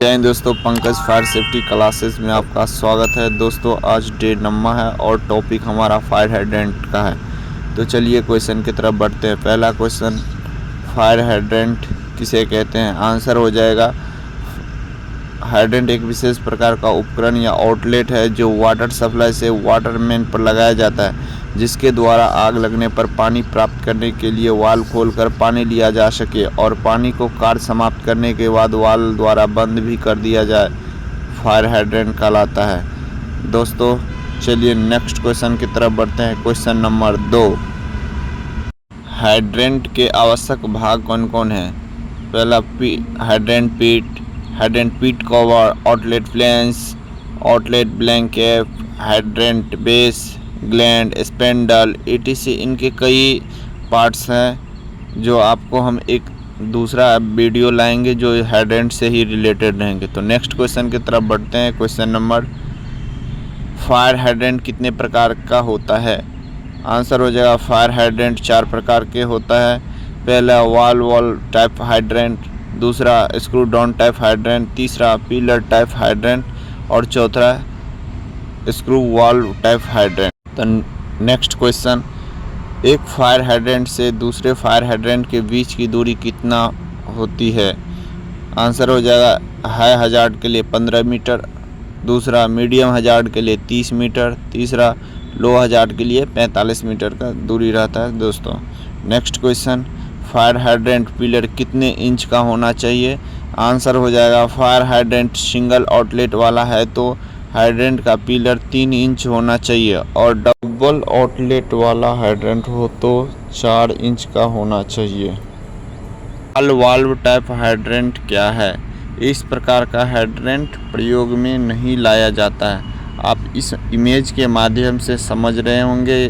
जय हिंद दोस्तों, Pankaj fire safety classes में आपका स्वागत है। दोस्तों आज डे नंबर है और टॉपिक हमारा फायर हाइड्रेंट का है। तो चलिए क्वेश्चन की तरफ बढ़ते हैं। पहला क्वेश्चन, फायर हाइड्रेंट किसे कहते हैं? आंसर हो जाएगा, हाइड्रेंट एक विशेष प्रकार का उपकरण या आउटलेट है जो वाटर सप्लाई से वाटर मेन पर लगाया जाता है, जिसके द्वारा आग लगने पर पानी प्राप्त करने के लिए वाल्व खोलकर पानी लिया जा सके और पानी को कार्य समाप्त करने के बाद वाल्व द्वारा बंद भी कर दिया जाए, फायर हाइड्रेंट कहलाता है। दोस्तों चलिए नेक्स्ट क्वेश्चन की तरफ बढ़ते हैं। क्वेश्चन नंबर 2, हाइड्रेंट के आवश्यक भाग कौन कौन हैं? पहला hydrant pit cover, outlet flange, outlet blanket, hydrant base, gland, spindle, etc। इनके कई पार्ट्स हैं जो आपको हम एक दूसरा वीडियो लाएंगे जो हाइड्रेंट से ही रिलेटेड रहेंगे। तो नेक्स्ट क्वेश्चन की तरफ बढ़ते हैं। क्वेश्चन नंबर, फायर हाइड्रेंट कितने प्रकार का होता है? आंसर हो जाएगा, फायर हाइड्रेंट 4 प्रकार के होता है। पहला वॉल टाइप हाइड्रेंट, दूसरा स्क्रू डाउन टाइप हाइड्रेंट, तीसरा पिलर टाइप हाइड्रेंट और चौथा स्क्रू वाल्व टाइप हाइड्रेंट। तो नेक्स्ट क्वेश्चन, एक फायर हाइड्रेंट से दूसरे फायर हाइड्रेंट के बीच की दूरी कितना होती है? आंसर हो जाएगा, हाई हजार्ड के लिए 15 मीटर, दूसरा मीडियम हजार्ड के लिए 30 मीटर, तीसरा लो हजार्ड के लिए 45 मीटर का दूरी रहता है। दोस्तों next question, fire hydrant pillar कितने इंच का होना चाहिए? आंसर हो जाएगा, फायर हाइड्रेंट सिंगल आउटलेट वाला है तो हाइड्रेंट का पिलर 3 इंच होना चाहिए और डबल आउटलेट वाला हाइड्रेंट हो तो 4 इंच का होना चाहिए। वाल्व टाइप हाइड्रेंट क्या है? इस प्रकार का हाइड्रेंट प्रयोग में नहीं लाया जाता है। आप इस इमेज के माध्यम से समझ रहे होंगे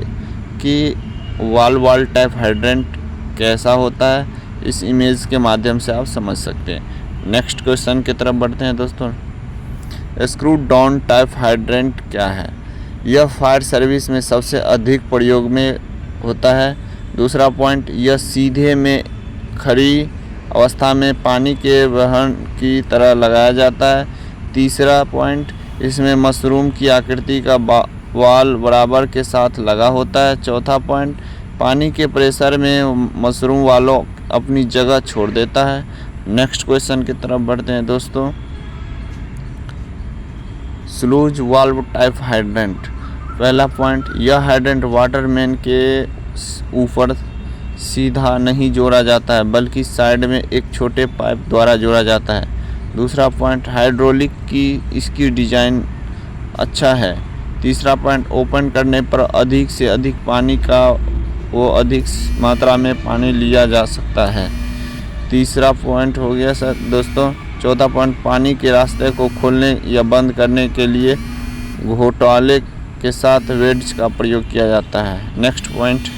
कि वाल्व टाइप हाइड्रेंट कैसा होता है। इस इमेज के माध्यम से आप समझ सकते हैं। नेक्स्ट क्वेश्चन की तरफ बढ़ते हैं। दोस्तों स्क्रू डाउन टाइप हाइड्रेंट क्या है? यह फायर सर्विस में सबसे अधिक प्रयोग में होता है। दूसरा पॉइंट, यह सीधे में खड़ी अवस्था में पानी के वहन की तरह लगाया जाता है। तीसरा पॉइंट, इसमें मशरूम की आकृति का वाल बराबर के साथ लगा होता है। चौथा पॉइंट, पानी के प्रेशर में मशरूम वालों अपनी जगह छोड़ देता है। नेक्स्ट क्वेश्चन की तरफ बढ़ते हैं। दोस्तों स्लूज वाल्व टाइप हाइड्रेंट, पहला पॉइंट, यह हाइड्रेंट वाटर मेन के ऊपर सीधा नहीं जोड़ा जाता है बल्कि साइड में एक छोटे पाइप द्वारा जोड़ा जाता है। दूसरा पॉइंट, हाइड्रोलिक की इसकी डिज़ाइन अच्छा है। तीसरा पॉइंट, ओपन करने पर अधिक से अधिक पानी का अधिक मात्रा में पानी लिया जा सकता है। तीसरा पॉइंट हो गया सर दोस्तों। चौथा पॉइंट, पानी के रास्ते को खोलने या बंद करने के लिए घोटाले के साथ वेड्स का प्रयोग किया जाता है। Next point,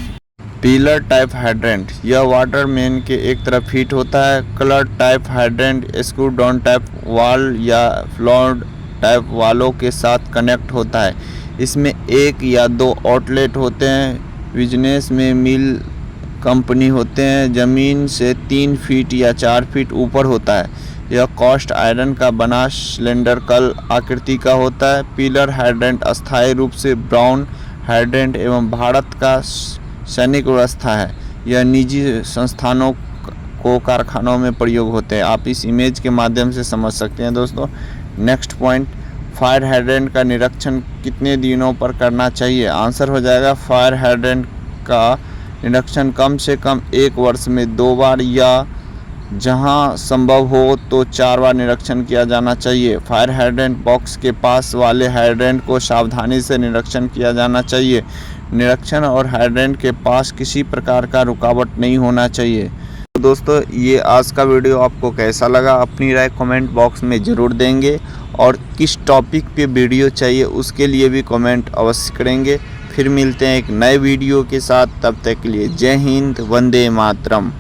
pillar type hydrant, यह वाटर मेन के एक तरफ फिट होता है। Colour type hydrant screw down type वाल या फ्लोर्ड टाइप वालों के साथ कनेक्ट होता है। इसमें 1 या 2 आउटलेट होते हैं। बिजनेस में मिल कंपनी होते हैं। ज़मीन से 3 फीट या 4 फीट ऊपर होता है। यह कास्ट आयरन का बना सिलेंडरकल आकृति का होता है। पिलर हाइड्रेंट अस्थायी रूप से ब्राउन हाइड्रेंट एवं भारत का सैनिक व्यवस्था है। यह निजी संस्थानों को कारखानों में प्रयोग होते हैं। आप इस इमेज के माध्यम से समझ सकते हैं। दोस्तों नेक्स्ट पॉइंट, फायर हाइड्रेंट का निरीक्षण कितने दिनों पर करना चाहिए? आंसर हो जाएगा, फायर हाइड्रेंट का निरीक्षण कम से कम 1 वर्ष में 2 बार या जहां संभव हो तो 4 बार निरीक्षण किया जाना चाहिए। फायर हाइड्रेंट बॉक्स के पास वाले हाइड्रेंट को सावधानी से निरीक्षण किया जाना चाहिए। निरीक्षण और हाइड्रेंट के पास किसी प्रकार का रुकावट नहीं होना चाहिए। तो दोस्तों ये आज का वीडियो आपको कैसा लगा? अपनी राय कमेंट बॉक्स में ज़रूर देंगे और किस टॉपिक पे वीडियो चाहिए उसके लिए भी कमेंट अवश्य करेंगे। फिर मिलते हैं एक नए वीडियो के साथ, तब तक के लिए जय हिंद, वंदे मातरम।